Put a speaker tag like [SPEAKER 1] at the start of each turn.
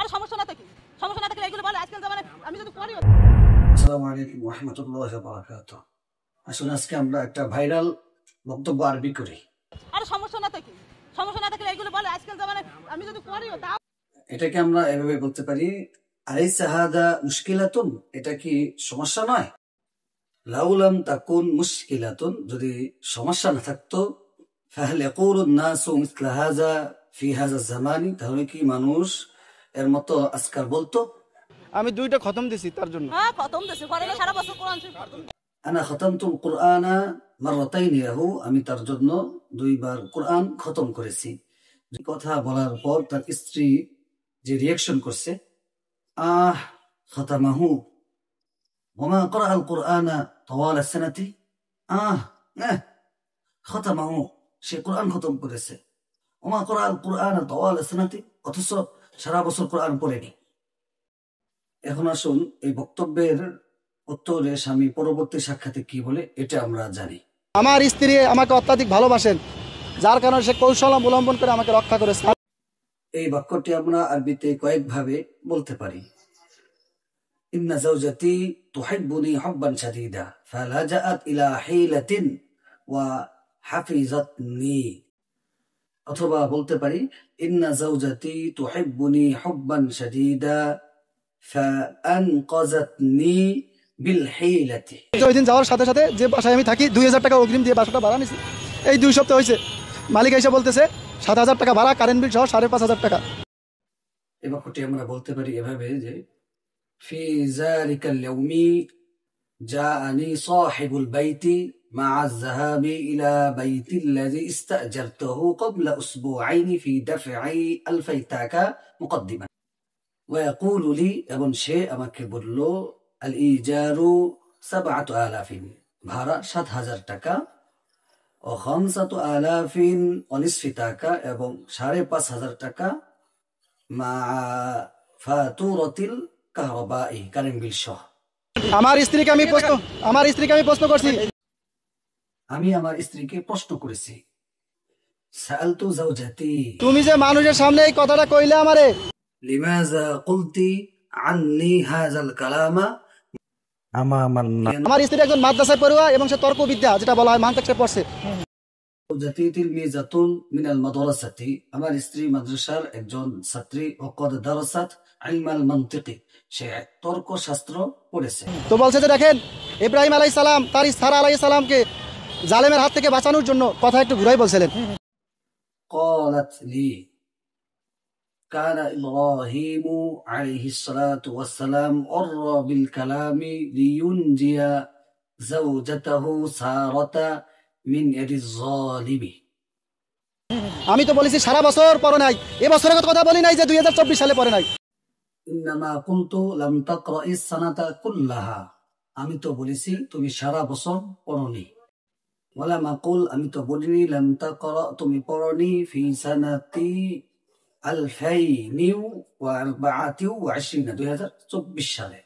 [SPEAKER 1] আরে সমস্যা না থাকি, সমস্যা না থাকলে এগুলো বলে আজকাল জামানে আমি যদি করি।
[SPEAKER 2] আসসালামু আলাইকুম ওয়া রাহমাতুল্লাহি ওয়া বারাকাতুহু। আসলে আজকে আমরা একটা ভাইরাল বক্তব্য আরবি করি।
[SPEAKER 1] আরে সমস্যা না থাকি, সমস্যা না থাকলে এগুলো বলে আজকাল জামানে আমি যদি করি তা।
[SPEAKER 2] এটাকে আমরা এভাবে বলতে পারি, আলাইসা হাদা মুশকিলাতুন, এটা কি সমস্যা নয়? লাউ লাম তাকুন মুশকিলাতুন, যদি সমস্যা না থাকতো, ফাহাল ইয়াকুলুন নাসু মিসলা হাযা ফি হাযা জামানি, তাহলে কি মানুষ এর মতো আজকাল বলতো?
[SPEAKER 3] আমি 2টা খতম দিছি তার জন্য।
[SPEAKER 1] হ্যাঁ খতম দেশে করে না সারা বছর কোরআন শরীফ খতম।
[SPEAKER 2] আনা খতামতুল কুরআনা মাররাতাইনি লাহু, আমি তার জন্য 2বার কোরআন খতম করেছি। কথা বলার পর তার স্ত্রী যে রিয়াকশন করছে, আহ খতামাহু ওমা ক্বরাআল কুরআনা তাওয়ালা সানাতি, আহ খতামাহু, সে কোরআন খতম করেছে, ওমা ক্বরাআল কুরআনা তাওয়ালা সানাতি, অথচ সারা বছর কোরআন পড়েনি। এখন আসুন এই বক্তব্যের উত্তরে স্বামী পরবর্তী সাক্ষাতে কি বলে এটা আমরা জানি।
[SPEAKER 3] আমার স্ত্রী আমাকে অত্যাধিক ভালোবাসেন, যার কারণে সে কৌশল অবলম্বন করে আমাকে রক্ষা করেছে।
[SPEAKER 2] এই বাক্যটি আমরা আরবিতে কয়েকভাবে বলতে পারি। ইন্না যাওজাতি তুহিব্বুনি হুব্বান শাদীদা ফালাজাআত ইলা হিলাতিন ওয়া হাফিজাতনি, অথবা বলতে পারি ইন্না যাওজাতি তুহিব্বুনি হুব্বান শাদীদা ফাআনকাযাতনি বিল হিলাতি।
[SPEAKER 3] ওই দিন যাওয়ার সাথে সাথে যে বাসায় আমি থাকি 2000 টাকা অগ্রিম দিয়ে বাসাটা ভাড়া নিছি। এই 2 সপ্তাহ হয়েছে মালিক এসে বলতেছে 7000 টাকা ভাড়া, কারেন্ট বিল সহ 5500 টাকা।
[SPEAKER 2] এই বাক্যটি আমরা বলতে পারি এভাবে যে ফি যালিকাল ইয়াউমি জাআনি সাহিবুল বাইতি মা'a আয-যাহাবি ইলা বাইতিল্লাযী ইস্তা'জারতুহু ক্বাবলা উসবু'আইনি ফি দাফ'i 2000 টাকা মুকদ্দিমান ওয়া ইয়াকুলু লি, এবং সে আমাকে বলল আল ইজারু 7000, ভাড়া 7000 টাকা, ও 5000 ও নিসফি টাকা, এবং 5500 টাকা, মা'a ফাতুরাতিল কাহরাবাই, কারেন্ট বিল সহ।
[SPEAKER 3] আমার স্ত্রীকে আমি প্রশ্ন করছি,
[SPEAKER 2] আমি আমার স্ত্রীকে প্রশ্ন করেছি, সাআলতু যাওজাতি,
[SPEAKER 3] তুমি যে মানুষের সামনে এই কথাটা কইলে আমারে,
[SPEAKER 2] লিমাযা কুলতি আন্নি হাযাল কালামা আমামান নাস।
[SPEAKER 3] আমার স্ত্রী একজন মাদ্রাসায় পড়ুয়া এবং সে তর্কবিদ্যা যেটা বলা হয় মানতাক সে পড়ছে।
[SPEAKER 2] যাওজাতি তিলমিযাতুন মিনাল মাদ্রাসাতি, আমার স্ত্রী মাদ্রাসার একজন ছাত্রী, ও কদ দারাসাত ইলমাল মানতিকি, সে তর্ক শাস্ত্র পড়েছে।
[SPEAKER 3] তো বলছে যে দেখেন ইব্রাহিম আলাইহিস সালাম তার সারা আলাইহিস সালামকে জালেমের হাত থেকে বাঁচানোর জন্য কথা একটু ঘুরাই বলছিলেন।
[SPEAKER 2] قالت لي كان إبراهيم عليه الصلاة والسلام أرى بالكلام لينجي زوجته سارة من يد الظالم।
[SPEAKER 3] আমি তো বলেছি সারা বছর পড়ে নাই, এবছরের কথা বলি নাই যে 2024 সালে পড়ে নাই।
[SPEAKER 2] إنما قلت لم تقرأ السنة كلها, আমি তো বলেছি তুমি সারা বছর পড়নি। ওয়ালাম আকুল, আমি তো বলিনি লাম তাকরা, তুমি পড়নি, ফি সানাতি 2024, 2024 সালে।